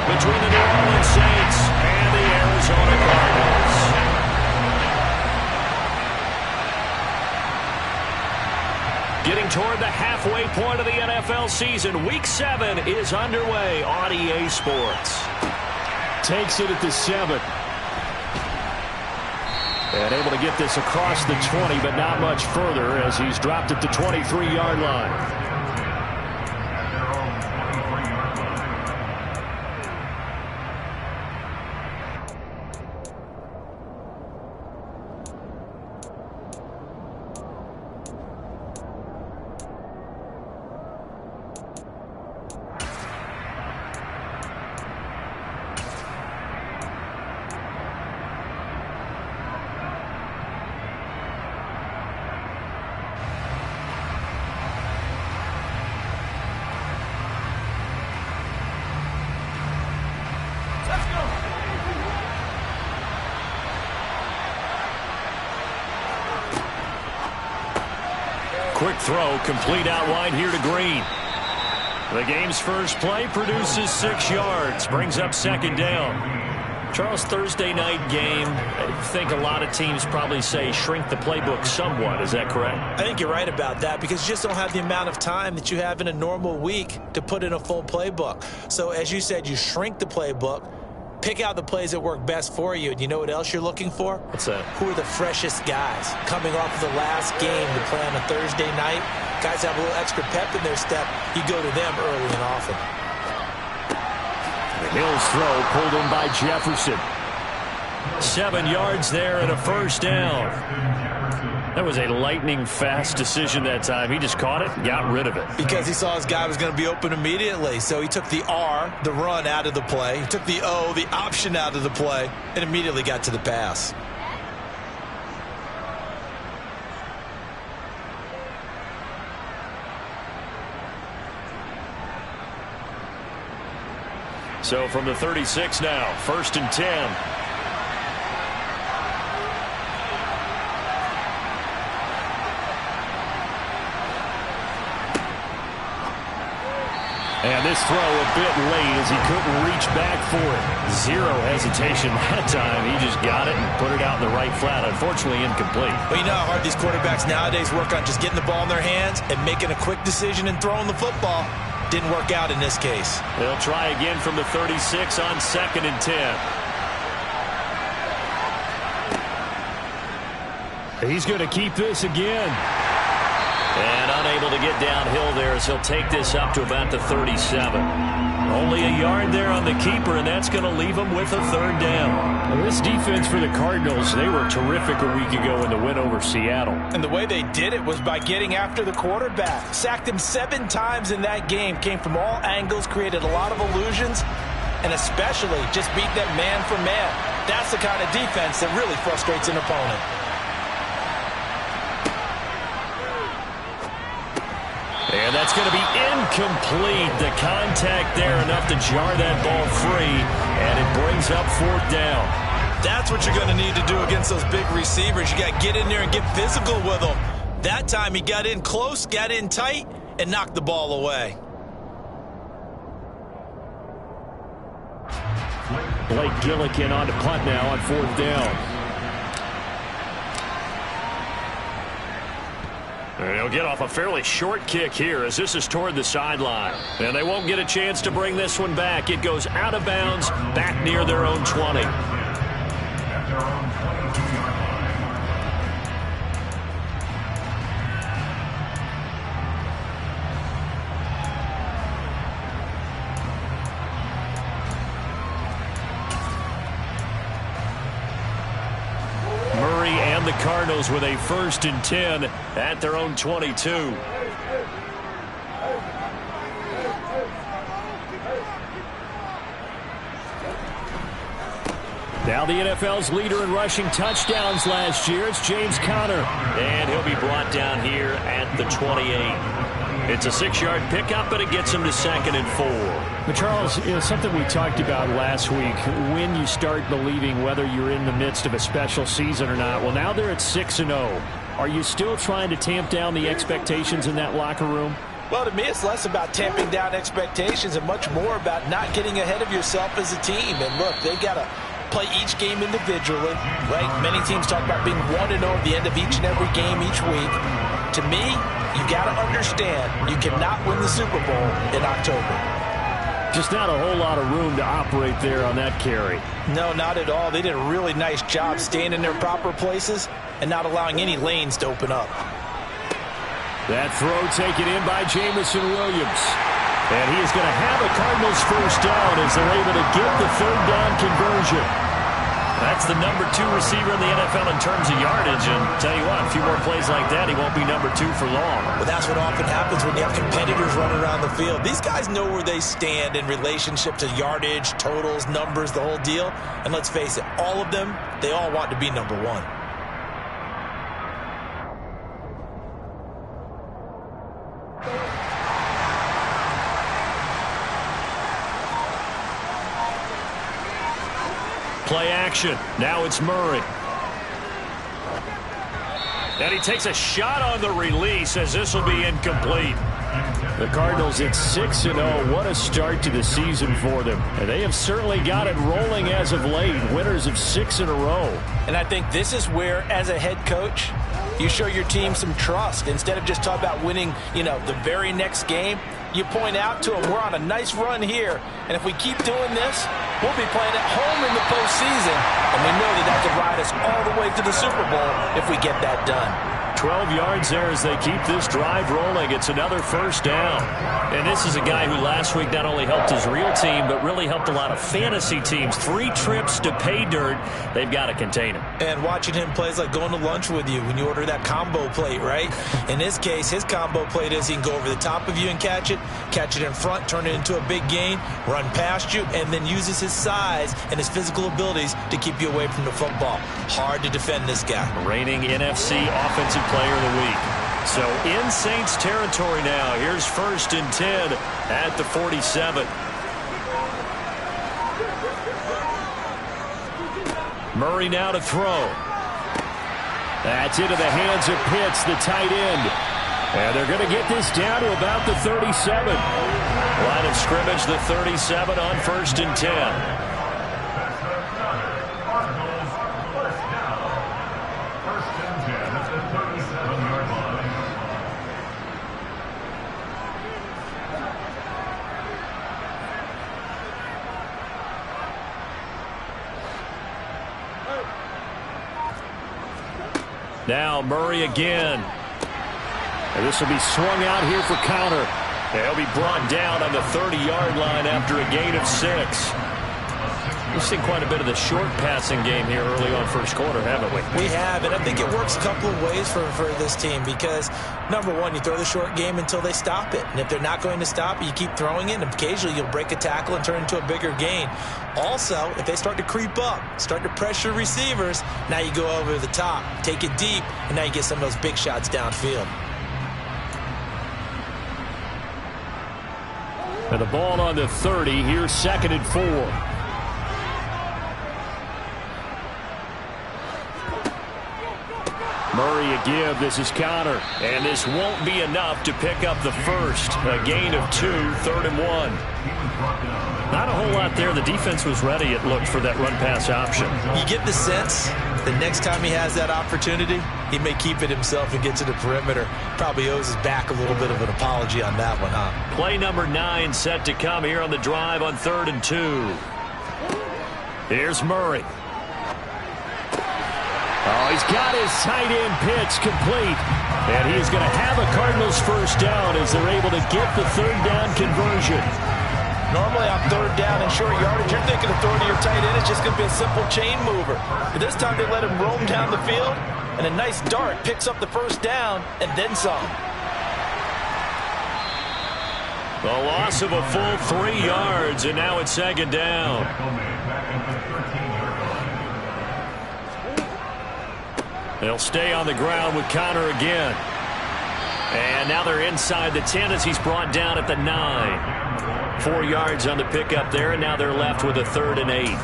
between the New Orleans Saints and the Arizona Cardinals. Getting toward the halfway point of the NFL season, Week 7 is underway on EA Sports. Takes it at the 7. And able to get this across the 20, but not much further as he's dropped at the 23-yard line. Quick throw, complete out wide here to Green. The game's first play produces 6 yards, brings up second down. Charles, Thursday night game, I think a lot of teams probably say shrink the playbook somewhat. Is that correct? I think you're right about that because you just don't have the amount of time that you have in a normal week to put in a full playbook. So as you said, you shrink the playbook, pick out the plays that work best for you. And you know what else you're looking for? What's that? Who are the freshest guys coming off of the last game to play on a Thursday night? Guys have a little extra pep in their step. You go to them early and often. The Hills throw pulled in by Jefferson. 7 yards there and a first down. That was a lightning-fast decision that time. He just caught it and got rid of it. Because he saw his guy was going to be open immediately. So he took the R, the run, out of the play. He took the O, the option, out of the play, and immediately got to the pass. So from the 36 now, 1st and 10. And this throw a bit late as he couldn't reach back for it. Zero hesitation that time. He just got it and put it out in the right flat. Unfortunately, incomplete. Well, you know how hard these quarterbacks nowadays work on just getting the ball in their hands and making a quick decision and throwing the football. Didn't work out in this case. They'll try again from the 36 on 2nd and 10. He's going to keep this again. And unable to get downhill there as he'll take this up to about the 37. Only a yard there on the keeper, and that's going to leave him with a 3rd down. Well, this defense for the Cardinals, they were terrific a week ago in the win over Seattle. And the way they did it was by getting after the quarterback. Sacked him 7 times in that game. Came from all angles, created a lot of illusions, and especially just beat them man for man. That's the kind of defense that really frustrates an opponent. And that's going to be incomplete. The contact there enough to jar that ball free, and it brings up 4th down. That's what you're going to need to do against those big receivers. You got to get in there and get physical with them. That time he got in close, got in tight, and knocked the ball away. Blake Gillikin on to punt now on 4th down. And he'll get off a fairly short kick here as this is toward the sideline. And they won't get a chance to bring this one back. It goes out of bounds back near their own 20. The Cardinals with a 1st and 10 at their own 22. Now the NFL's leader in rushing touchdowns last year, it's James Conner. And he'll be brought down here at the 28. It's a 6-yard pickup, but it gets him to 2nd and 4. But Charles, you know, something we talked about last week, when you start believing whether you're in the midst of a special season or not. Well, now they're at 6-0. Are you still trying to tamp down the expectations in that locker room? Well, to me, it's less about tamping down expectations and much more about not getting ahead of yourself as a team. And look, they got to play each game individually, right? Many teams talk about being 1-0 at the end of each and every game each week. To me, you got to understand you cannot win the Super Bowl in October. Just not a whole lot of room to operate there on that carry. No, not at all. They did a really nice job staying in their proper places and not allowing any lanes to open up. That throw taken in by Jamison Williams. And he is going to have a Cardinals first down as they're able to get the third down conversion. That's the number 2 receiver in the NFL in terms of yardage. And tell you what, a few more plays like that, he won't be number 2 for long. Well, that's what often happens when you have competitors running around the field. These guys know where they stand in relationship to yardage, totals, numbers, the whole deal. And let's face it, all of them, they all want to be number 1. Play action. Now it's Murray. And he takes a shot on the release as this will be incomplete. The Cardinals at 6-0. What a start to the season for them. And they have certainly got it rolling as of late. Winners of 6 in a row. And I think this is where, as a head coach, you show your team some trust. Instead of just talking about winning, the very next game, you point out to them, we're on a nice run here. And if we keep doing this, we'll be playing at home in the postseason. And we know that could ride us all the way to the Super Bowl if we get that done. 12 yards there as they keep this drive rolling. It's another first down. And this is a guy who last week not only helped his real team, but really helped a lot of fantasy teams. 3 trips to pay dirt. They've got to contain him. And watching him play is like going to lunch with you when you order that combo plate, right? In this case, his combo plate is he can go over the top of you and catch it in front, turn it into a big gain, run past you, and then uses his size and his physical abilities to keep you away from the football. Hard to defend this guy. Reigning NFC Offensive Player of the Week. So in Saints territory now. Here's 1st and 10 at the 47. Murray now to throw. That's into the hands of Pitts, the tight end. And they're going to get this down to about the 37. Line of scrimmage, the 37 on 1st and 10. Now Murray again. And this will be swung out here for counter. He'll be brought down on the 30-yard line after a gain of 6. We've seen quite a bit of the short passing game here early on first quarter, haven't we? We have, and I think it works a couple of ways for this team because, number one, you throw the short game until they stop it. And if they're not going to stop it, you keep throwing it, and occasionally you'll break a tackle and turn into a bigger gain. Also, if they start to creep up, start to pressure receivers, now you go over the top, take it deep, and now you get some of those big shots downfield. And the ball on the 30. Here's 2nd and 4. Murray a give. This is counter. And this won't be enough to pick up the first. A gain of 2, 3rd and 1. Not a whole lot there. The defense was ready, it looked, for that run-pass option. You get the sense the next time he has that opportunity, he may keep it himself and get to the perimeter. Probably owes his back a little bit of an apology on that one, huh? Play number 9 set to come here on the drive on 3rd and 2. Here's Murray. Oh, he's got his tight end pitch complete. And he is going to have a Cardinals first down as they're able to get the 3rd down conversion. Normally on 3rd down and short yardage, you're thinking of throwing to your tight end. It's just going to be a simple chain mover. But this time they let him roam down the field, and a nice dart picks up the first down and then some. A loss of a full 3 yards, and now it's 2nd down. They'll stay on the ground with Connor again. And now they're inside the 10 as he's brought down at the 9. 4 yards on the pickup there, and now they're left with a 3rd and 8.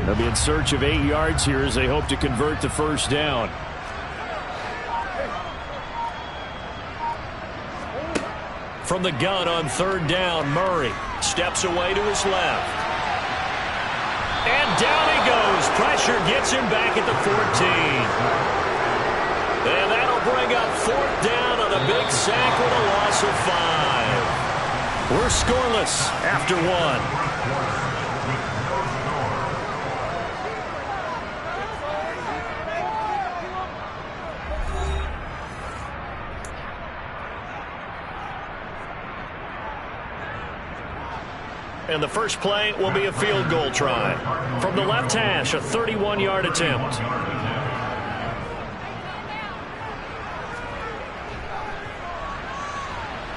They'll be in search of 8 yards here as they hope to convert the first down. From the gun on 3rd down, Murray steps away to his left. And down he goes. Pressure gets him back at the 14. And that'll bring up 4th down on a big sack with a loss of 5. We're scoreless after 1. And the first play will be a field goal try. From the left hash, a 31-yard attempt.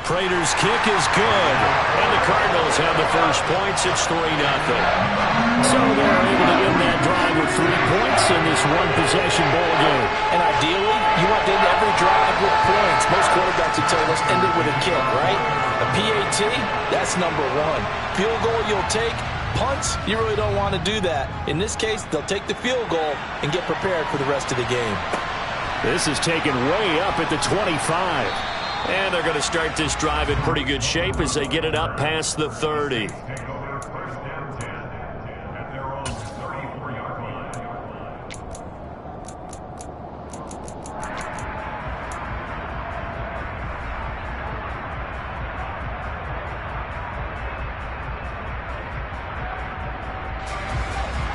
Prater's kick is good. And the Cardinals have the first points. It's 3-0. So they're able to end that drive with 3 points in this one-possession ball game. And ideally, you want to end every drive with points. Most quarterbacks would tell us end it with a kick, right? A PAT, that's number 1. Field goal you'll take. Punts, you really don't want to do that. In this case, they'll take the field goal and get prepared for the rest of the game. This is taken way up at the 25. And they're going to start this drive in pretty good shape as they get it up past the 30.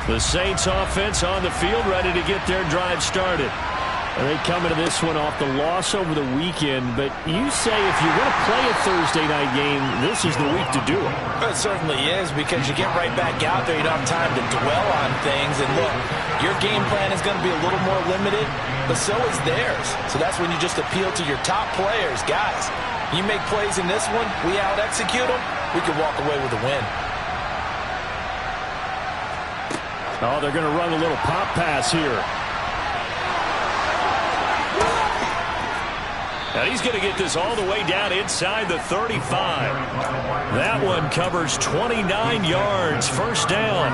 The Saints offense on the field ready to get their drive started. And they come into this one off the loss over the weekend, but you say if you're going to play a Thursday night game, this is the week to do it. It certainly is, because you get right back out there. You don't have time to dwell on things. And look, your game plan is going to be a little more limited, but so is theirs. So that's when you just appeal to your top players. Guys, you make plays in this one, we out-execute them, we can walk away with a win. Oh, they're going to run a little pop pass here. Now he's going to get this all the way down inside the 35. That one covers 29 yards. First down.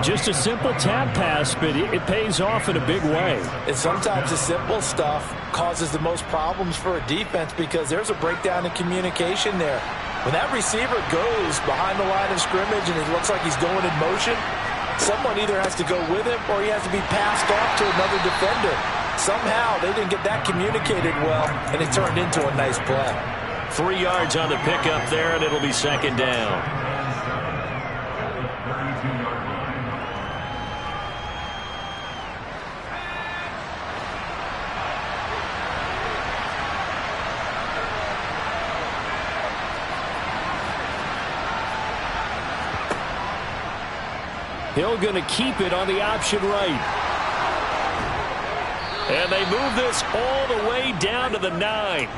Just a simple tap pass, but it pays off in a big way. And sometimes the simple stuff causes the most problems for a defense because there's a breakdown in communication there. When that receiver goes behind the line of scrimmage and it looks like he's going in motion, someone either has to go with him or he has to be passed off to another defender. Somehow they didn't get that communicated well, and it turned into a nice play. 3 yards on the pickup there, and it'll be 2nd down. Hill going to keep it on the option right. And they move this all the way down to the 9.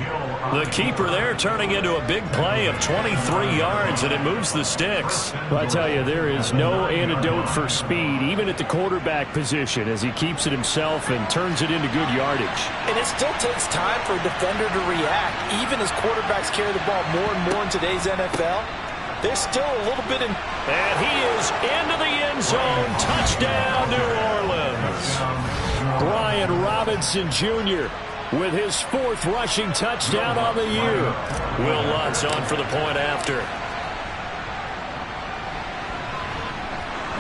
The keeper there turning into a big play of 23 yards, and it moves the sticks. Well, I tell you, there is no antidote for speed, even at the quarterback position, as he keeps it himself and turns it into good yardage. And it still takes time for a defender to react. Even as quarterbacks carry the ball more and more in today's NFL, there's still a little bit in. And he is into the end zone. Touchdown, New Orleans. Brian Robinson Jr. with his 4th rushing touchdown on the year. Will Lutz on for the point after.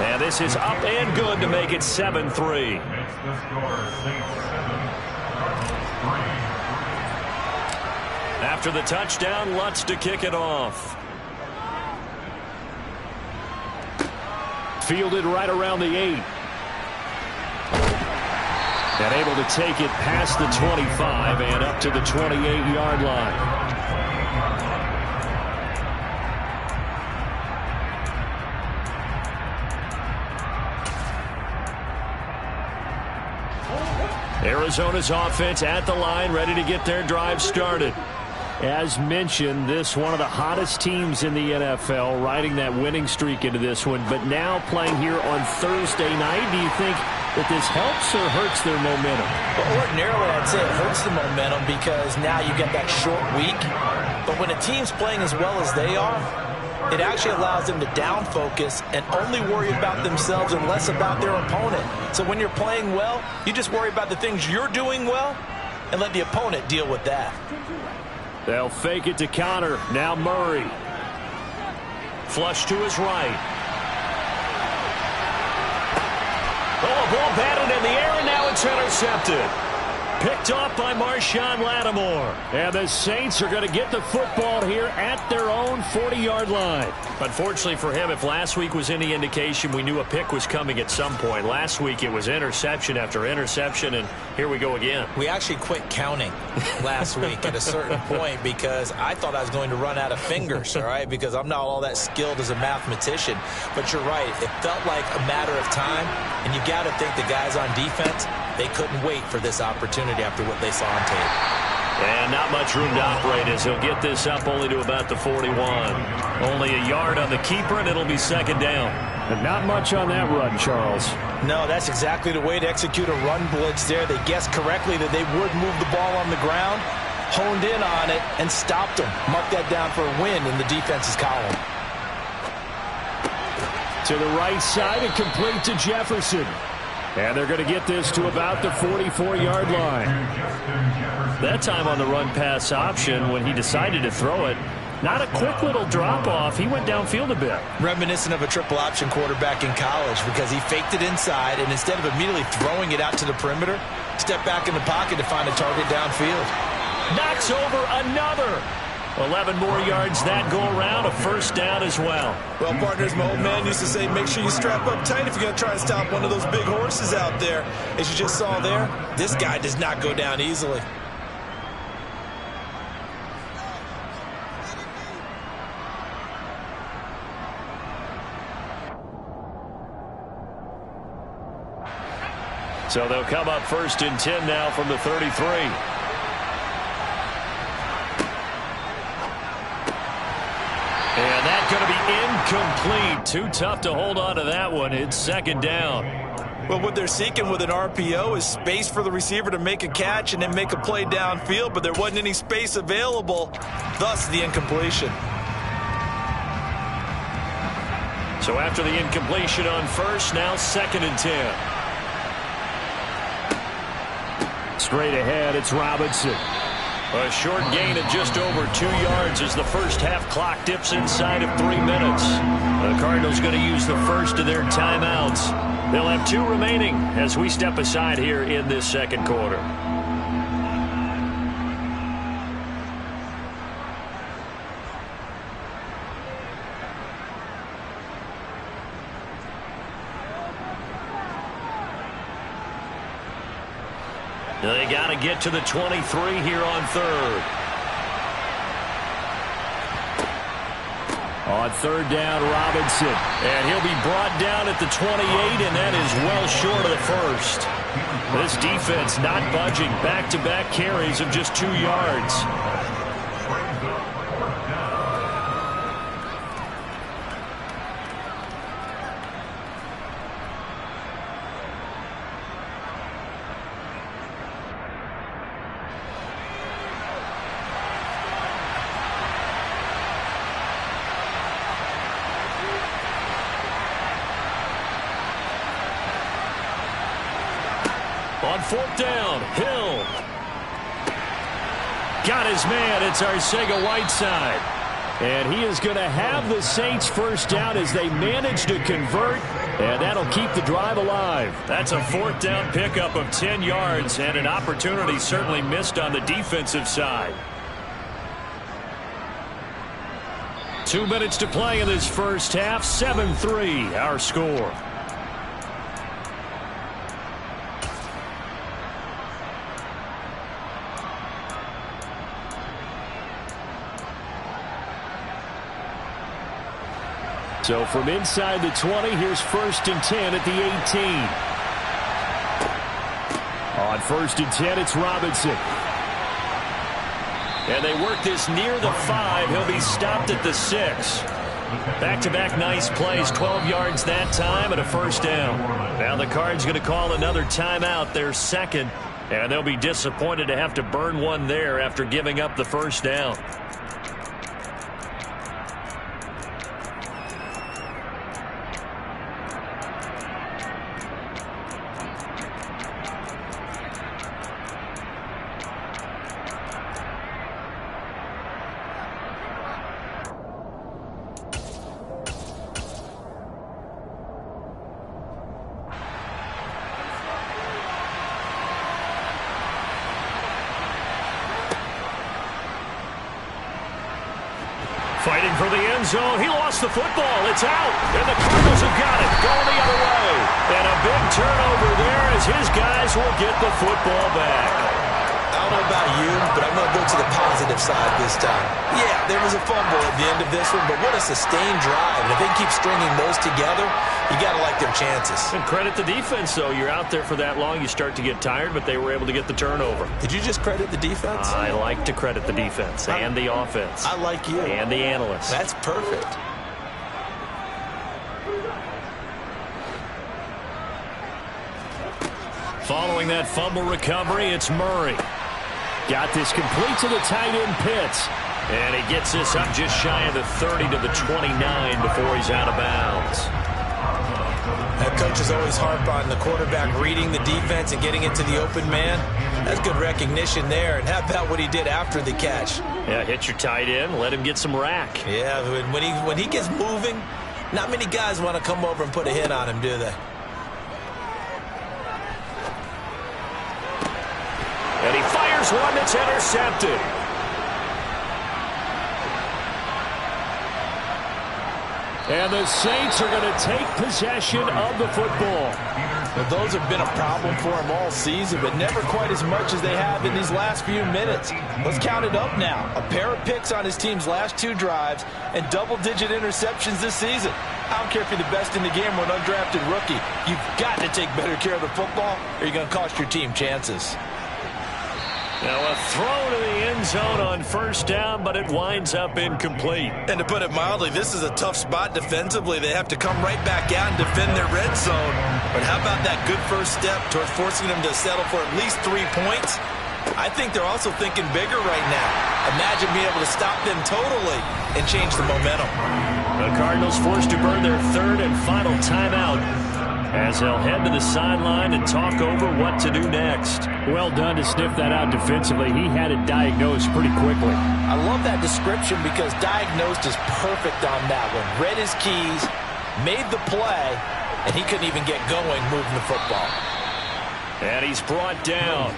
And this is up and good to make it 7-3. After the touchdown, Lutz to kick it off. Fielded right around the 8. And able to take it past the 25 and up to the 28-yard line. Arizona's offense at the line, ready to get their drive started. As mentioned, this one of the hottest teams in the NFL, riding that winning streak into this one, but now playing here on Thursday night. Do you think that this helps or hurts their momentum? Well, ordinarily, I'd say it hurts the momentum because now you get that short week. But when a team's playing as well as they are, It actually allows them to down focus and only worry about themselves and less about their opponent. So when you're playing well, you just worry about the things you're doing well and let the opponent deal with that. They'll fake it to counter. Now Murray. Flush to his right. Oh, a ball batted in the air, and now it's intercepted. Picked off by Marshawn Lattimore. And the Saints are going to get the football here at their own 40-yard line. Unfortunately for him, if last week was any indication, we knew a pick was coming at some point. Last week it was interception after interception, and here we go again. We actually quit counting last week at a certain point because I thought I was going to run out of fingers, all right, because I'm not all that skilled as a mathematician. But you're right. It felt like a matter of time, and you got to think the guys on defense, they couldn't wait for this opportunity after what they saw on tape. And not much room to operate as he'll get this up only to about the 41. Only a yard on the keeper, and it'll be second down. And not much on that run, Charles. No, that's exactly the way to execute a run blitz there. They guessed correctly that they would move the ball on the ground, honed in on it, and stopped them. Mark that down for a win in the defense's column. To the right side and complete to Jefferson. And they're going to get this to about the 44-yard line. That time on the run-pass option, when he decided to throw it, not a quick little drop-off. He went downfield a bit. Reminiscent of a triple-option quarterback in college because he faked it inside, and instead of immediately throwing it out to the perimeter, stepped back in the pocket to find a target downfield. Knocks over another. 11 more yards that go around, a first down as well. Well, partners, my old man used to say, make sure you strap up tight if you're going to try and stop one of those big horses out there. As you just saw there, this guy does not go down easily. So they'll come up first and 10 now from the 33. And that's going to be incomplete. Too tough to hold on to that one. It's second down. Well, what they're seeking with an RPO is space for the receiver to make a catch and then make a play downfield, but there wasn't any space available, thus the incompletion. So after the incompletion on first, now second and 10. Straight ahead, it's Robinson. A short gain of just over 2 yards as the first half clock dips inside of 3 minutes. The Cardinals going to use the first of their timeouts. They'll have 2 remaining as we step aside here in this second quarter. They got to get to the 23 here on third. On third down, Robinson. And he'll be brought down at the 28, and that is well short of the first. This defense not budging. Back-to-back carries of just 2 yards. On fourth down, Hill. Got his man. It's Arcega-Whiteside. And he is going to have the Saints first down as they manage to convert, and that'll keep the drive alive. That's a fourth down pickup of 10 yards and an opportunity certainly missed on the defensive side. 2 minutes to play in this first half. 7-3 our score. So from inside the 20, here's first and 10 at the 18. On first and 10, it's Robinson. And they work this near the 5. He'll be stopped at the 6. Back-to-back nice plays, 12 yards that time and a first down. Now the Cards going to call another timeout, their second, and they'll be disappointed to have to burn one there after giving up the first down. Fighting for the end zone. He lost the football. It's out. And the Cardinals have got it. Going the other way. And a big turnover there as his guys will get the football back. I don't know about you, but I'm going to go to the positive side this time. Yeah, there was a fumble at the end of this one, but what a sustained drive. And if they keep stringing those together, you got to like their chances. And credit the defense, though. You're out there for that long, you start to get tired, but they were able to get the turnover. Did you just credit the defense? I like to credit the defense and the offense. I like you. And the analysts. That's perfect. Following that fumble recovery, it's Murray. Got this complete to the tight end Pitts. And he gets this up just shy of the 30 to the 29 before he's out of bounds. That coach is always harp on the quarterback reading the defense and getting it to the open man. That's good recognition there. And how about what he did after the catch? Yeah, hit your tight end, let him get some rack. Yeah, when he gets moving, not many guys want to come over and put a hit on him, do they? And he fires one that's intercepted. And the Saints are going to take possession of the football. Well, those have been a problem for him all season, but never quite as much as they have in these last few minutes. Let's count it up now. A pair of picks on his team's last 2 drives and double-digit interceptions this season. I don't care if you're the best in the game or an undrafted rookie. You've got to take better care of the football or you're going to cost your team chances. Now a throw to the end zone on first down, but it winds up incomplete. And to put it mildly, this is a tough spot defensively. They have to come right back out and defend their red zone. But how about that good first step towards forcing them to settle for at least 3 points? I think they're also thinking bigger right now. Imagine being able to stop them totally and change the momentum. The Cardinals forced to burn their 3rd and final timeout, as they'll head to the sideline and talk over what to do next. Well done to sniff that out defensively. He had it diagnosed pretty quickly. I love that description because diagnosed is perfect on that one. Read his keys, made the play, and he couldn't even get going moving the football. And he's brought down.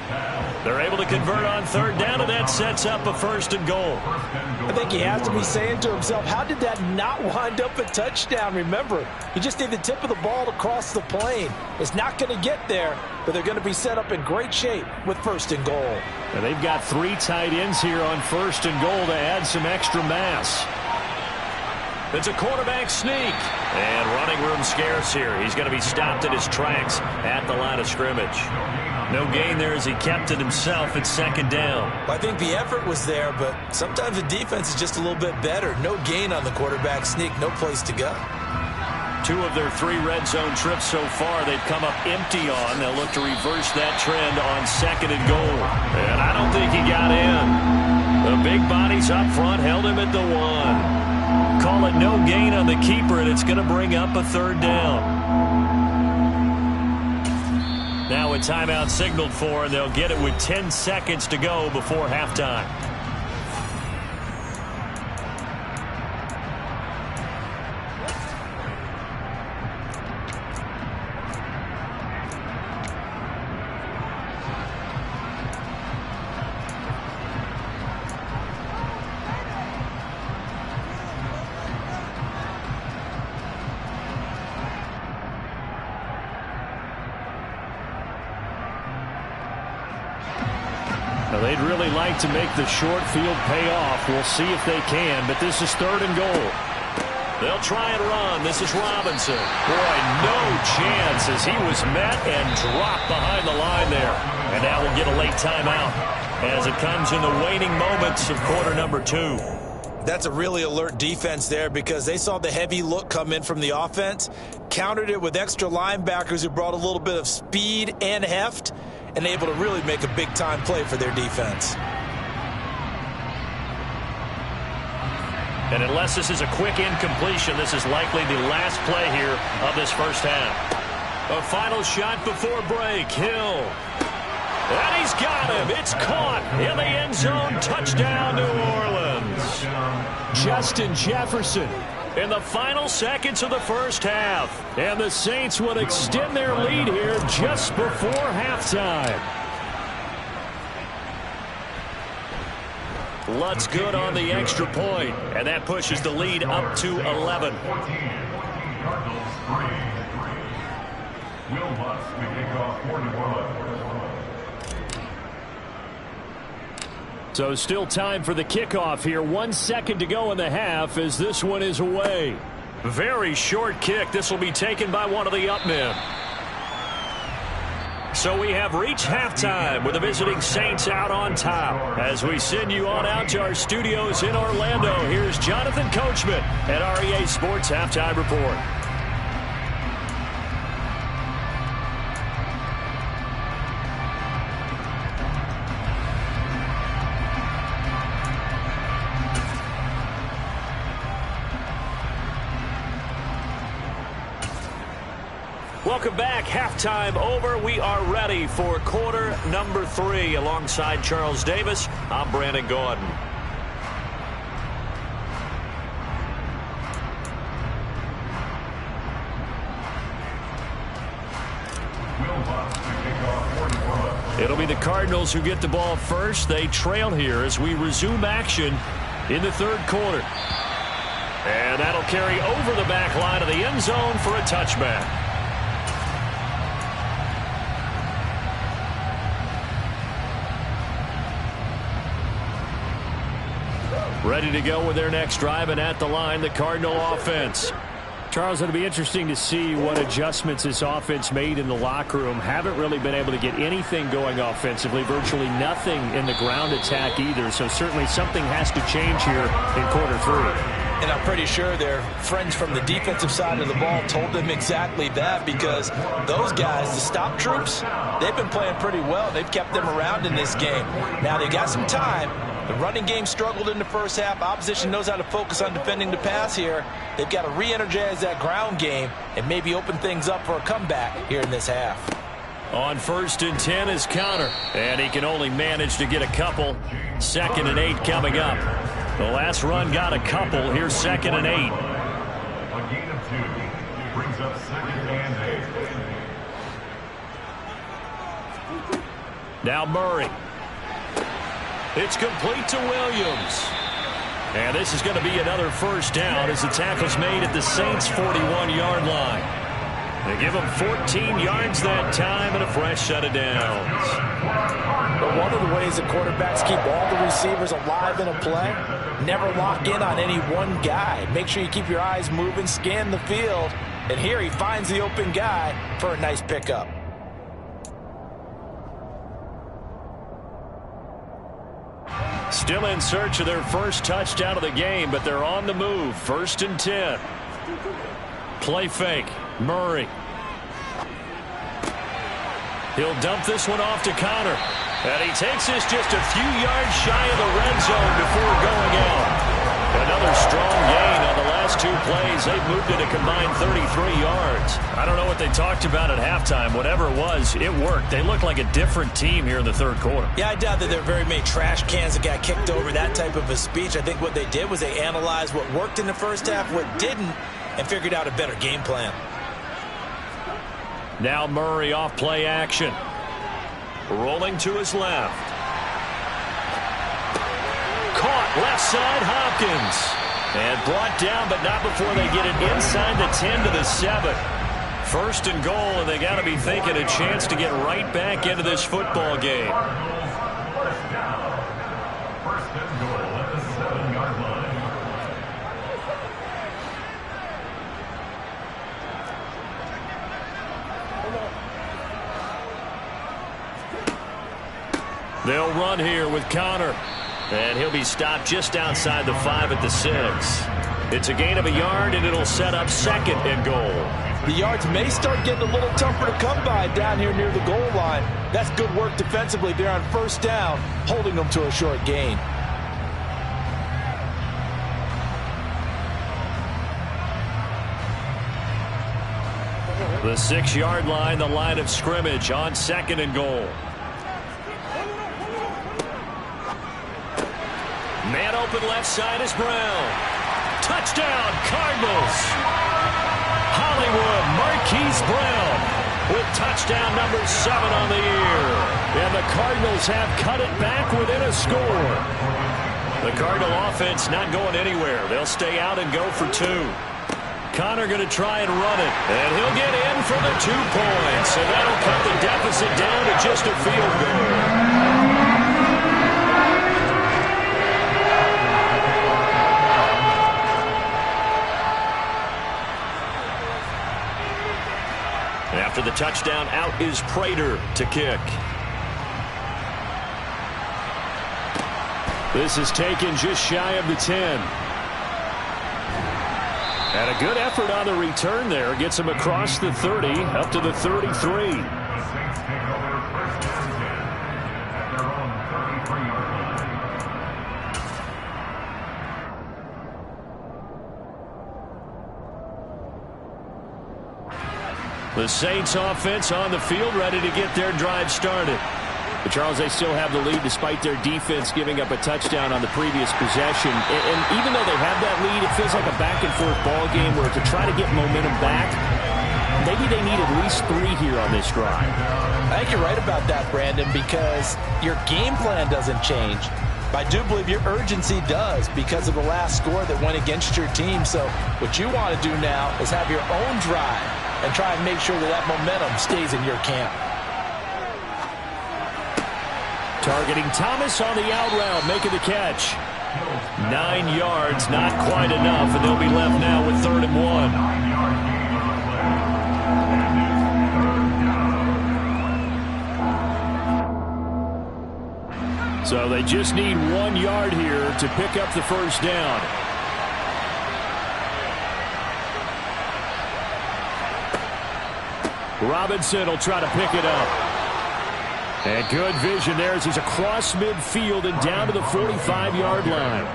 They're able to convert on 3rd down, and that sets up a 1st and goal. I think he has to be saying to himself, how did that not wind up a touchdown? Remember, he just need the tip of the ball to cross the plane. It's not going to get there, but they're going to be set up in great shape with 1st and goal. And they've got 3 tight ends here on 1st and goal to add some extra mass. It's a quarterback sneak. And running room scarce here. He's going to be stopped in his tracks at the line of scrimmage. No gain there as he kept it himself at 2nd down. Well, I think the effort was there, but sometimes the defense is just a little bit better. No gain on the quarterback sneak, no place to go. 2 of their 3 red zone trips so far they've come up empty on. They'll look to reverse that trend on 2nd and goal. And I don't think he got in. The big bodies up front held him at the 1. Call it no gain on the keeper, and it's going to bring up a 3rd down. Now a timeout signaled for, and they'll get it with 10 seconds to go before halftime. Now, they'd really like to make the short field pay off. We'll see if they can, but this is 3rd and goal. They'll try and run. This is Robinson. Boy, no chance as he was met and dropped behind the line there. And now we'll get a late timeout as it comes in the waning moments of quarter number 2. That's a really alert defense there because they saw the heavy look come in from the offense, countered it with extra linebackers who brought a little bit of speed and heft, and able to really make a big-time play for their defense. And unless this is a quick incompletion, this is likely the last play here of this first half. A final shot before break. Hill. And he's got him. It's caught in the end zone. Touchdown, New Orleans. Justin Jefferson in the final seconds of the first half. And the Saints would extend their lead here just before halftime. Lutz good on the extra point, and that pushes the lead up to 11. So still time for the kickoff here. 1 second to go in the half as this one is away. Very short kick. This will be taken by one of the up men. So we have reached halftime with the visiting Saints out on top. As we send you on out to our studios in Orlando, here's Jonathan Coachman at REA Sports Halftime Report. Welcome back. Halftime over. We are ready for quarter number 3. Alongside Charles Davis, I'm Brandon Gordon. It'll be the Cardinals who get the ball first. They trail here as we resume action in the third quarter. And that'll carry over the back line of the end zone for a touchback. Ready to go with their next drive, and at the line, the Cardinal offense. Charles, it'll be interesting to see what adjustments this offense made in the locker room. Haven't really been able to get anything going offensively, virtually nothing in the ground attack either. So certainly something has to change here in quarter 3. And I'm pretty sure their friends from the defensive side of the ball told them exactly that, because those guys, the stop troops, they've been playing pretty well. They've kept them around in this game. Now they got some time. The running game struggled in the first half. Opposition knows how to focus on defending the pass here. They've got to re-energize that ground game and maybe open things up for a comeback here in this half. On 1st and 10 is Connor, and he can only manage to get a couple. 2nd and 8 coming up. The last run got a couple. Here's 2nd and 8. A gain of 2 brings up 2nd and 8. Now Murray. It's complete to Williams. And this is going to be another first down as the tackle's made at the Saints' 41-yard line. They give them 14 yards that time and a fresh set of downs. But one of the ways that quarterbacks keep all the receivers alive in a play, never lock in on any one guy. Make sure you keep your eyes moving, scan the field. And here he finds the open guy for a nice pickup. Still in search of their first touchdown of the game, but they're on the move. 1st and 10. Play fake. Murray. He'll dump this one off to Connor. And he takes this just a few yards shy of the red zone before going out. Another strong gain on the last 2 plays. They've moved it a combined 33 yards. I don't know what they talked about at halftime. Whatever it was, it worked. They look like a different team here in the third quarter. Yeah, I doubt that there are very many trash cans that got kicked over, that type of a speech. I think what they did was they analyzed what worked in the first half, what didn't, and figured out a better game plan. Now Murray off play action. Rolling to his left. Caught left side, Hopkins. And brought down, but not before they get it inside the 10 to the 7. 1st and goal, and they got to be thinking a chance to get right back into this football game. First down. 1st and goal at the 7-yard line. They'll run here with Connor. And he'll be stopped just outside the 5 at the 6. It's a gain of a yard, and it'll set up 2nd and goal. The yards may start getting a little tougher to come by down here near the goal line. That's good work defensively there on 1st down, holding them to a short gain. The 6-yard line, the line of scrimmage on 2nd and goal. Man open left side is Brown. Touchdown, Cardinals. Hollywood Marquise Brown with touchdown number 7 on the year. And the Cardinals have cut it back within a score. The Cardinal offense not going anywhere. They'll stay out and go for 2. Connor going to try and run it. And he'll get in for the 2 points. And that'll cut the deficit down to just a field goal. After the touchdown, out is Prater to kick. This is taken just shy of the 10. And a good effort on the return there. Gets him across the 30, up to the 33. The Saints take over first down 10 at their own 33-yard line. The Saints offense on the field, ready to get their drive started. But Charles, they still have the lead despite their defense giving up a touchdown on the previous possession. And even though they have that lead, it feels like a back-and-forth ball game where to try to get momentum back, maybe they need at least 3 here on this drive. I think you're right about that, Brandon, because your game plan doesn't change. But I do believe your urgency does because of the last score that went against your team. So what you want to do now is have your own drive and try and make sure that that momentum stays in your camp. Targeting Thomas on the out route, making the catch. 9 yards, not quite enough, and they'll be left now with 3rd and 1. 9-yard gain on the play. And it's 3rd down. So they just need 1 yard here to pick up the first down. Robinson will try to pick it up. And good vision there as he's across midfield and down to the 45-yard line.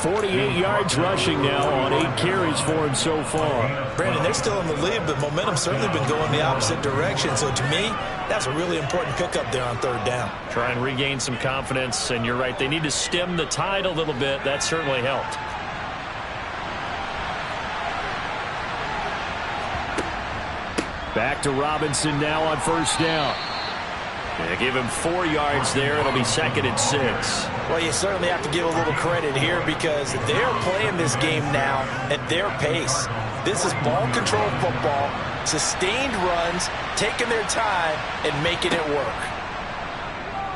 48 yards rushing now on 8 carries for him so far. Brandon, they're still in the lead, but momentum's certainly been going the opposite direction. So to me, that's a really important pickup there on 3rd down. Try and regain some confidence, and you're right, they need to stem the tide a little bit. That certainly helped. Back to Robinson now on 1st down. They give him 4 yards there. It'll be 2nd and 6. Well, you certainly have to give a little credit here because they're playing this game now at their pace. This is ball control football, sustained runs, taking their time, and making it work.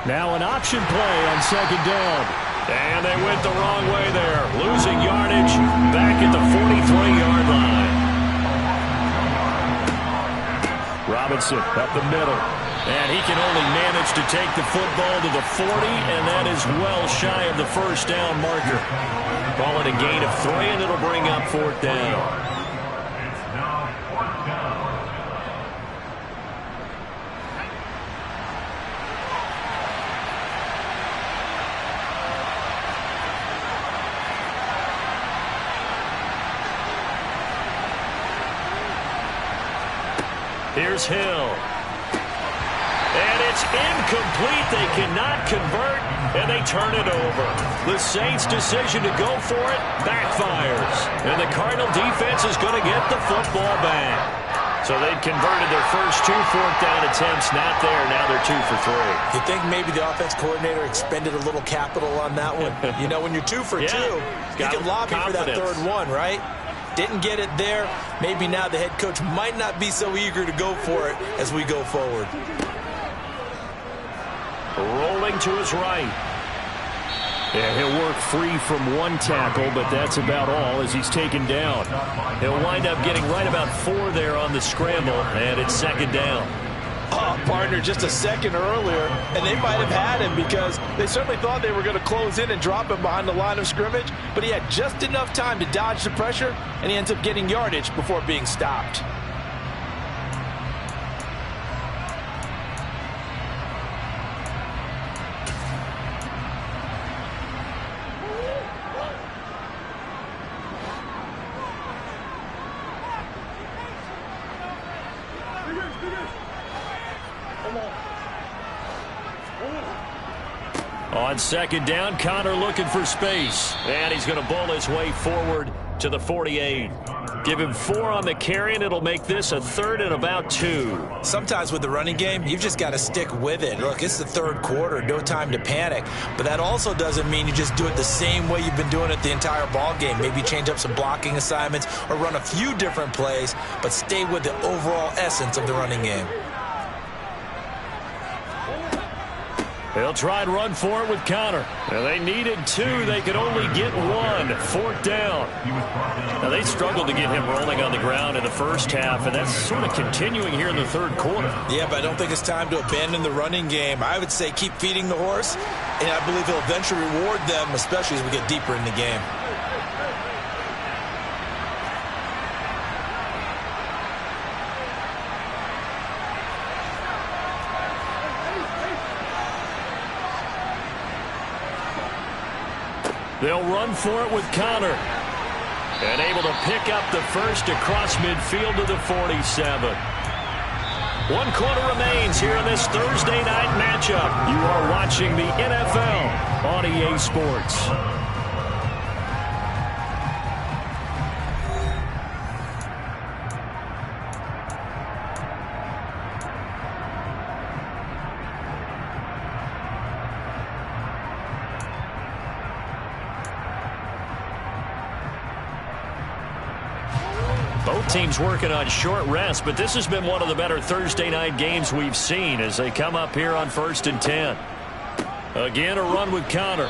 Now an option play on 2nd down. And they went the wrong way there. Losing yardage back at the 43-yard line. Robinson up the middle. And he can only manage to take the football to the 40, and that is well shy of the first down marker. Call it a gain of 3, and it'll bring up 4th down. It's now 4th down. Here's Hill. And it's incomplete. They cannot convert, and they turn it over. The Saints' decision to go for it backfires. And the Cardinal defense is going to get the football back. So they'd converted their first 2 4th down attempts. Not there. Now they're 2 for 3. You think maybe the offense coordinator expended a little capital on that one? You know, when you're 2 for 2, you can lobby for that 3rd one, right? Didn't get it there. Maybe now the head coach might not be so eager to go for it as we go forward. Rolling to his right. Yeah, he'll work free from 1 tackle, but that's about all as he's taken down. He'll wind up getting right about 4 there on the scramble, and it's 2nd down. Oh, partner, just a second earlier, and they might have had him because they certainly thought they were going to close in and drop him behind the line of scrimmage, but he had just enough time to dodge the pressure, and he ends up getting yardage before being stopped. On 2nd down, Connor looking for space. And he's going to bowl his way forward to the 48. Give him 4 on the carry, and it'll make this a 3rd and about 2. Sometimes with the running game, you've just got to stick with it. Look, it's the 3rd quarter, no time to panic. But that also doesn't mean you just do it the same way you've been doing it the entire ball game. Maybe change up some blocking assignments or run a few different plays, but stay with the overall essence of the running game. They'll try and run for it with Connor. Now, they needed 2. They could only get 1. 4th down. Now, they struggled to get him rolling on the ground in the first half, and that's sort of continuing here in the 3rd quarter. Yeah, but I don't think it's time to abandon the running game. I would say keep feeding the horse, and I believe he'll eventually reward them, especially as we get deeper in the game. They'll run for it with Connor. And able to pick up the first across midfield to the 47. 1 quarter remains here in this Thursday night matchup. You are watching the NFL on EA Sports. Both teams working on short rest, but this has been one of the better Thursday night games we've seen as they come up here on 1st and 10. Again, a run with Connor.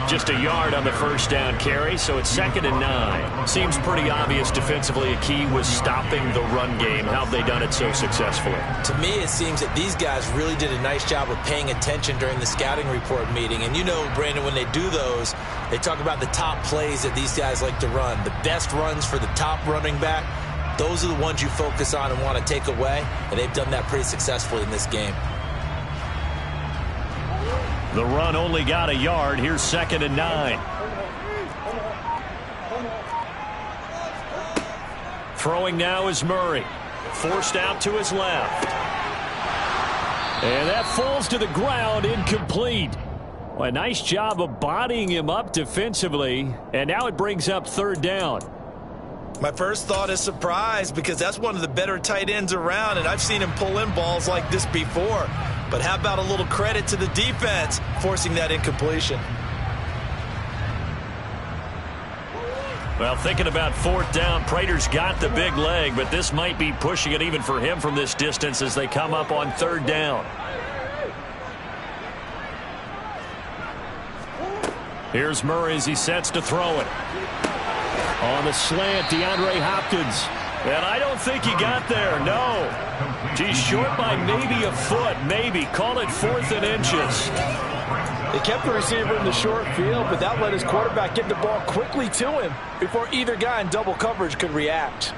Just a yard on the first down carry, so it's 2nd and 9. Seems pretty obvious defensively a key was stopping the run game. How have they done it so successfully? To me, it seems that these guys really did a nice job of paying attention during the scouting report meeting. And you know, Brandon, when they do those, they talk about the top plays that these guys like to run. The best runs for the top running back, those are the ones you focus on and want to take away. And they've done that pretty successfully in this game. The run only got a yard. Here's 2nd and 9. Throwing now is Murray. Forced out to his left. And that falls to the ground, incomplete. Well, a nice job of bodying him up defensively. And now it brings up 3rd down. My first thought is surprise because that's one of the better tight ends around, and I've seen him pull in balls like this before. But how about a little credit to the defense forcing that incompletion? Well, thinking about 4th down, Prater's got the big leg, but this might be pushing it even for him from this distance as they come up on 3rd down. Here's Murray as he sets to throw it. On the slant, DeAndre Hopkins. And I don't think he got there, no. He's short by maybe a foot, maybe. Call it 4th and inches. They kept the receiver in the short field, but that let his quarterback get the ball quickly to him before either guy in double coverage could react.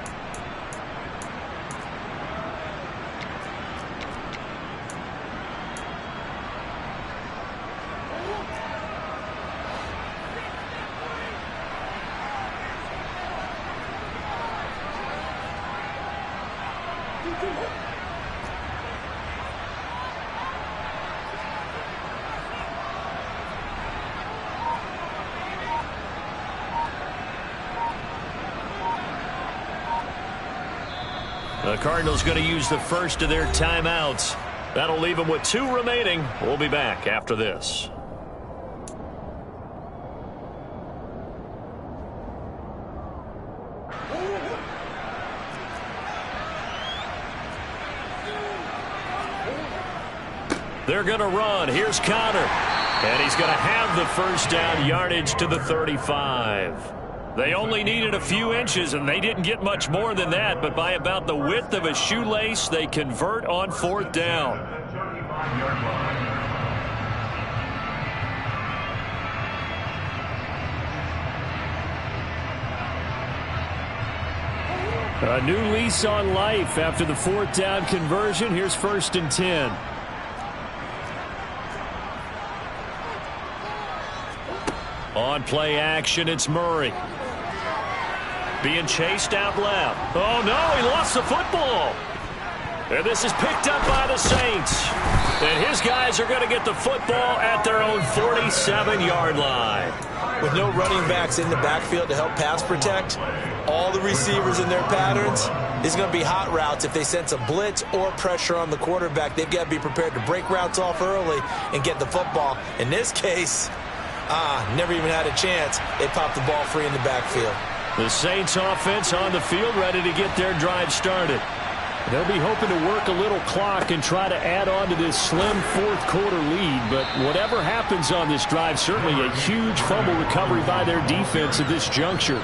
The Cardinals going to use the first of their timeouts. That'll leave them with 2 remaining. We'll be back after this. They're going to run. Here's Connor. And he's going to have the first down, yardage to the 35. They only needed a few inches, and they didn't get much more than that. But by about the width of a shoelace, they convert on 4th down. A new lease on life after the 4th down conversion. Here's 1st and 10. On play action, it's Murray. Being chased out left. Oh, no, he lost the football. And this is picked up by the Saints. And his guys are going to get the football at their own 47-yard line. With no running backs in the backfield to help pass protect, all the receivers in their patterns, it's going to be hot routes if they sense a blitz or pressure on the quarterback. They've got to be prepared to break routes off early and get the football. In this case, never even had a chance. They popped the ball free in the backfield. The Saints offense on the field ready to get their drive started. They'll be hoping to work a little clock and try to add on to this slim fourth-quarter lead. But whatever happens on this drive, certainly a huge fumble recovery by their defense at this juncture.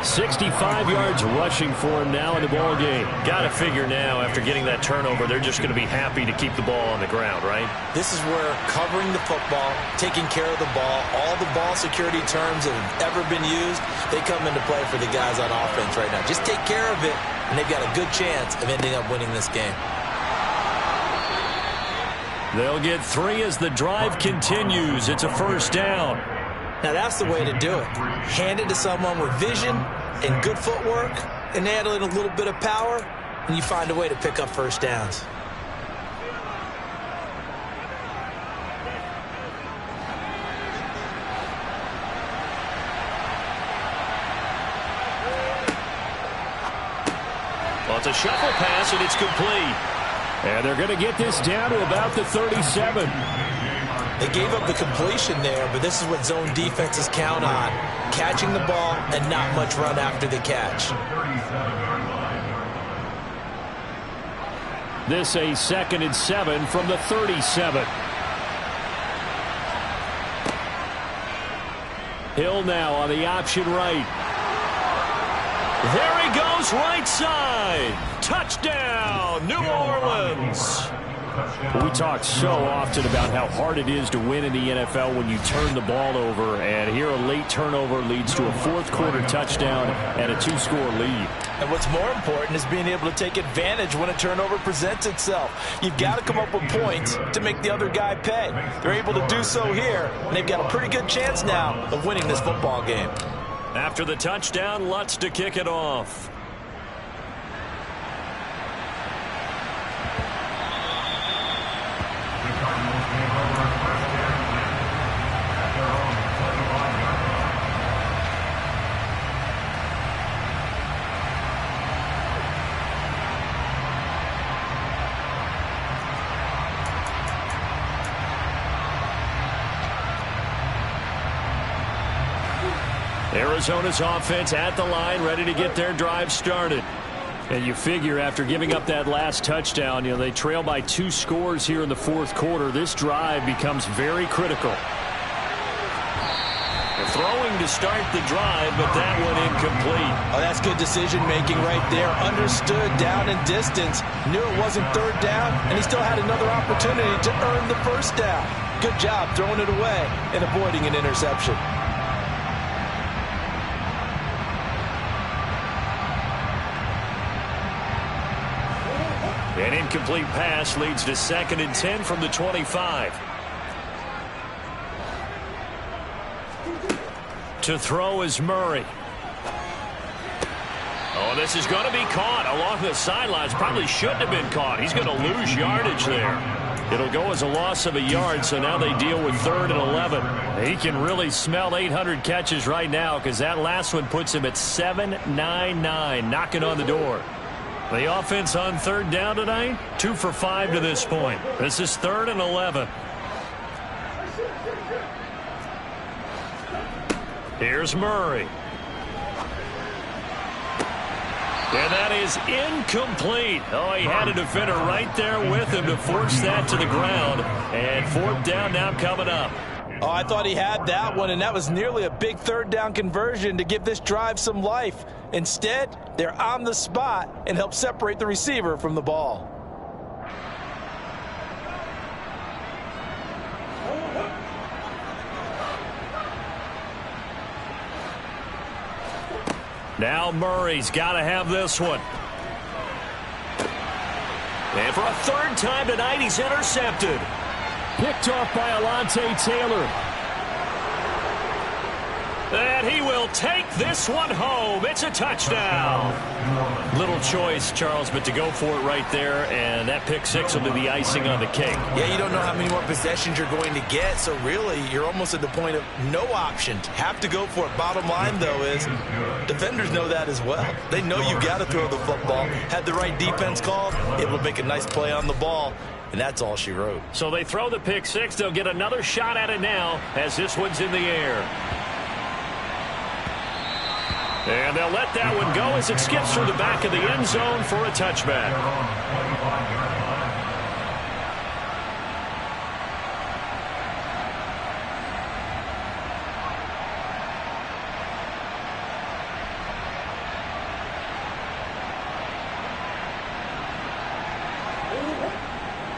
65 yards rushing for him now in the ball game. Got to figure now, after getting that turnover, they're just going to be happy to keep the ball on the ground, right? This is where covering the football, taking care of the ball, all the ball security terms that have ever been used, they come into play for the guys on offense right now. Just take care of it, and they've got a good chance of ending up winning this game. They'll get 3 as the drive continues. It's a first down. Now that's the way to do it. Hand it to someone with vision and good footwork, and add in a little bit of power, and you find a way to pick up first downs. Well, it's a shuffle pass, and it's complete. And they're going to get this down to about the 37. They gave up the completion there, but this is what zone defenses count on. Catching the ball and not much run after the catch. This a 2nd and 7 from the 37. Hill now on the option right. There he goes, right side. Touchdown, New Orleans. We talk so often about how hard it is to win in the NFL when you turn the ball over, and here a late turnover leads to a fourth-quarter touchdown and a 2-score lead. And what's more important is being able to take advantage when a turnover presents itself. You've got to come up with points to make the other guy pay. They're able to do so here, and they've got a pretty good chance now of winning this football game. After the touchdown, Lutz to kick it off. Arizona's offense at the line, ready to get their drive started. And you figure after giving up that last touchdown, they trail by 2 scores here in the fourth quarter. This drive becomes very critical. They're throwing to start the drive, but that one incomplete. Oh, that's good decision-making right there. Understood down and distance. Knew it wasn't third down, and he still had another opportunity to earn the first down. Good job throwing it away and avoiding an interception. An incomplete pass leads to 2nd and 10 from the 25. To throw is Murray. Oh, this is going to be caught along the sidelines. Probably shouldn't have been caught. He's going to lose yardage there. It'll go as a loss of a yard, so now they deal with 3rd and 11. He can really smell 800 catches right now because that last one puts him at 7-9-9, knocking on the door. The offense on 3rd down tonight, 2 for 5 to this point. This is 3rd and 11. Here's Murray. And that is incomplete. Oh, he had a defender right there with him to force that to the ground. And 4th down now coming up. Oh, I thought he had that one, and that was nearly a big 3rd down conversion to give this drive some life. Instead, they're on the spot and help separate the receiver from the ball. Now Murray's got to have this one. And for a 3rd time tonight, he's intercepted. Picked off by Alontae Taylor. And he will take this one home. It's a touchdown. Little choice, Charles, but to go for it right there, and that pick six will be the icing on the cake. Yeah, you don't know how many more possessions you're going to get, so really you're almost at the point of no option. Have to go for it. Bottom line, though, is defenders know that as well. They know you got to throw the football. Had the right defense called, able to make a nice play on the ball, and that's all she wrote. So they throw the pick six. They'll get another shot at it now as this one's in the air. And they'll let that one go as it skips through the back of the end zone for a touchback.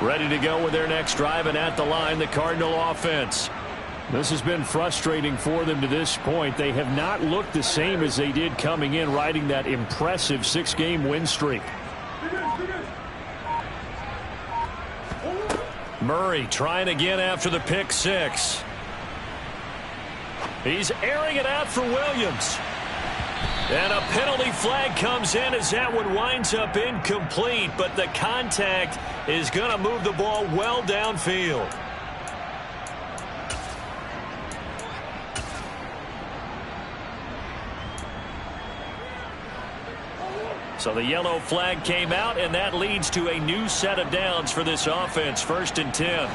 Ready to go with their next drive, and at the line, the Cardinal offense. This has been frustrating for them to this point. They have not looked the same as they did coming in, riding that impressive 6-game win streak. Murray trying again after the pick six. He's airing it out for Williams. And a penalty flag comes in as that one winds up incomplete, but the contact is going to move the ball well downfield. So the yellow flag came out, and that leads to a new set of downs for this offense. 1st and 10.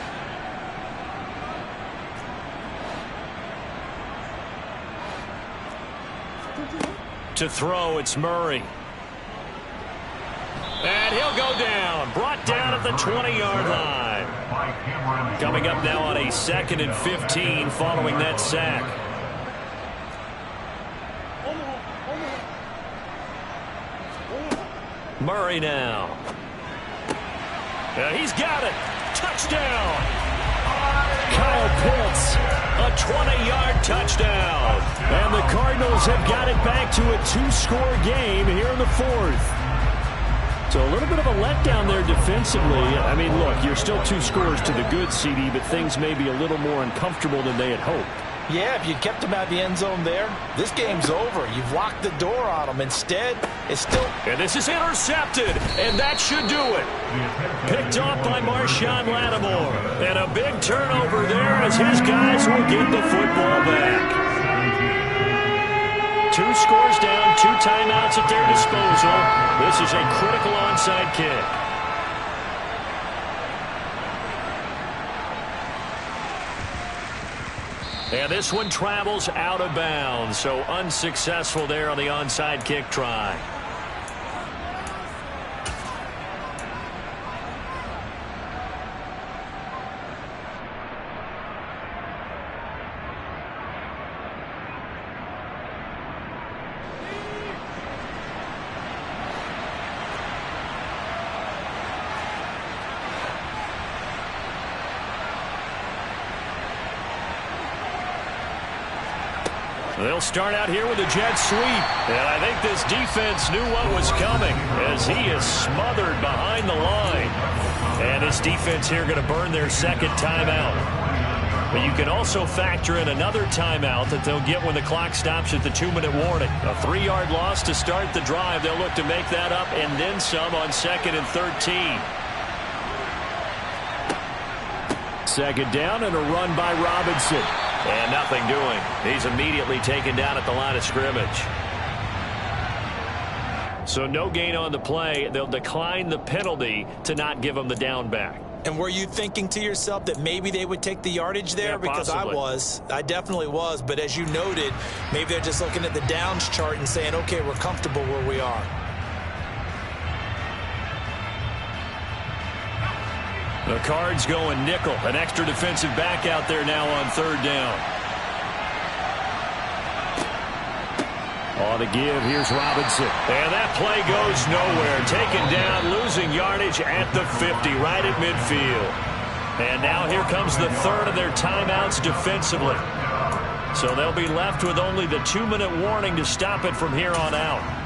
To throw, it's Murray. And he'll go down. Brought down at the 20-yard line. Coming up now on a 2nd and 15 following that sack. Murray now. And he's got it. Touchdown. Kyle Pitts, a 20-yard touchdown. And the Cardinals have got it back to a 2-score game here in the 4th. So a little bit of a letdown there defensively. I mean, look, you're still 2 scores to the good, CD, but things may be a little more uncomfortable than they had hoped. Yeah, if you kept them out of the end zone there, this game's over. You've locked the door on them. Instead, it's still... And this is intercepted, and that should do it. Picked off by Marshawn Lattimore. And a big turnover there as his guys will get the football back. 2 scores down, 2 timeouts at their disposal. This is a critical onside kick. And this one travels out of bounds, so unsuccessful there on the onside kick try. They'll start out here with a jet sweep. And I think this defense knew what was coming as he is smothered behind the line. And this defense here going to burn their 2nd timeout. But you can also factor in another timeout that they'll get when the clock stops at the 2-minute warning. A 3-yard loss to start the drive. They'll look to make that up and then some on 2nd and 13. 2nd down and a run by Robinson. And nothing doing. He's immediately taken down at the line of scrimmage. So no gain on the play. They'll decline the penalty to not give him the down back. And were you thinking to yourself that maybe they would take the yardage there? Yeah, because I definitely was. But as you noted, maybe they're just looking at the downs chart and saying, okay, we're comfortable where we are. The Cards going nickel. An extra defensive back out there now on 3rd down. On the give, here's Robinson. And that play goes nowhere. Taken down, losing yardage at the 50, right at midfield. And now here comes the 3rd of their timeouts defensively. So they'll be left with only the 2-minute warning to stop it from here on out.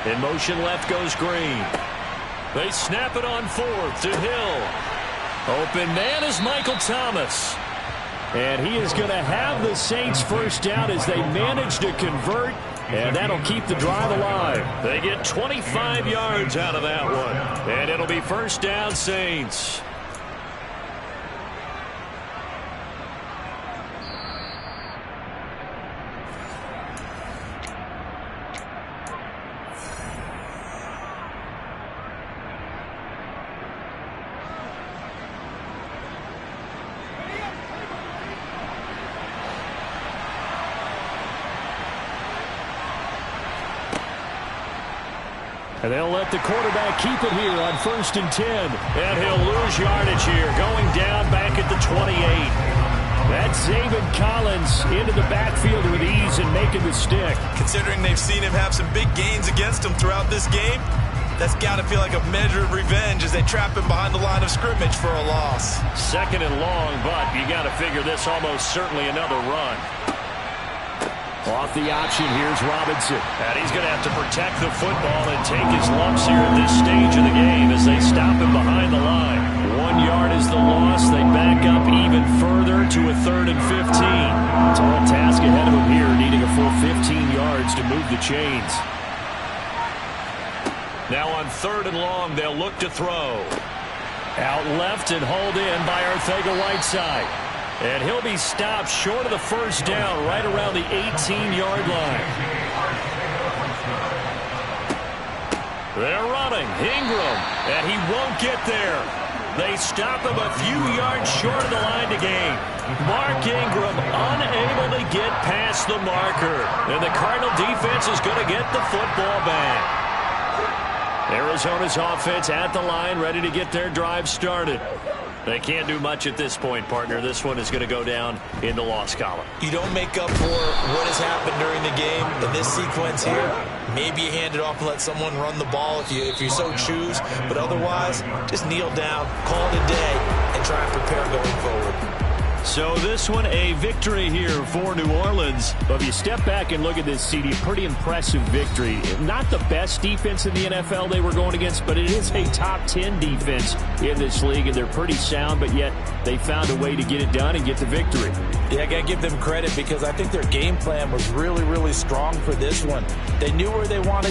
In motion left goes Green. They snap it on fourth to Hill. Open man is Michael Thomas. And he is going to have the Saints first down as they manage to convert. And that'll keep the drive alive. They get 25 yards out of that one. And it'll be first down Saints. And they'll let the quarterback keep it here on 1st and 10. And he'll lose yardage here, going down back at the 28. That's Zaven Collins into the backfield with ease and making the stick. Considering they've seen him have some big gains against him throughout this game, that's got to feel like a measure of revenge as they trap him behind the line of scrimmage for a loss. 2nd and long, but you got to figure this almost certainly another run. Off the option, here's Robinson. And he's going to have to protect the football and take his lumps here at this stage of the game as they stop him behind the line. 1 yard is the loss. They back up even further to a 3rd and 15. Tall task ahead of him here, needing a full 15 yards to move the chains. Now on 3rd and long, they'll look to throw. Out left and hauled in by Arcega-Whiteside. And he'll be stopped short of the first down right around the 18-yard line. They're running. Ingram, and he won't get there. They stop him a few yards short of the line to gain. Mark Ingram unable to get past the marker. And the Cardinal defense is going to get the football back. Arizona's offense at the line, ready to get their drive started. They can't do much at this point, partner. This one is going to go down in the loss column. You don't make up for what has happened during the game in this sequence here. Maybe you hand it off and let someone run the ball if you so choose. But otherwise, just kneel down, call it a day, and try and prepare going forward. So this one a victory here for New Orleans. But if you step back and look at this, CD, pretty impressive victory. Not the best defense in the NFL they were going against, but it is a top 10 defense in this league, and they're pretty sound, but yet they found a way to get it done and get the victory. Yeah, I got to give them credit because I think their game plan was really, really strong for this one. They knew where they wanted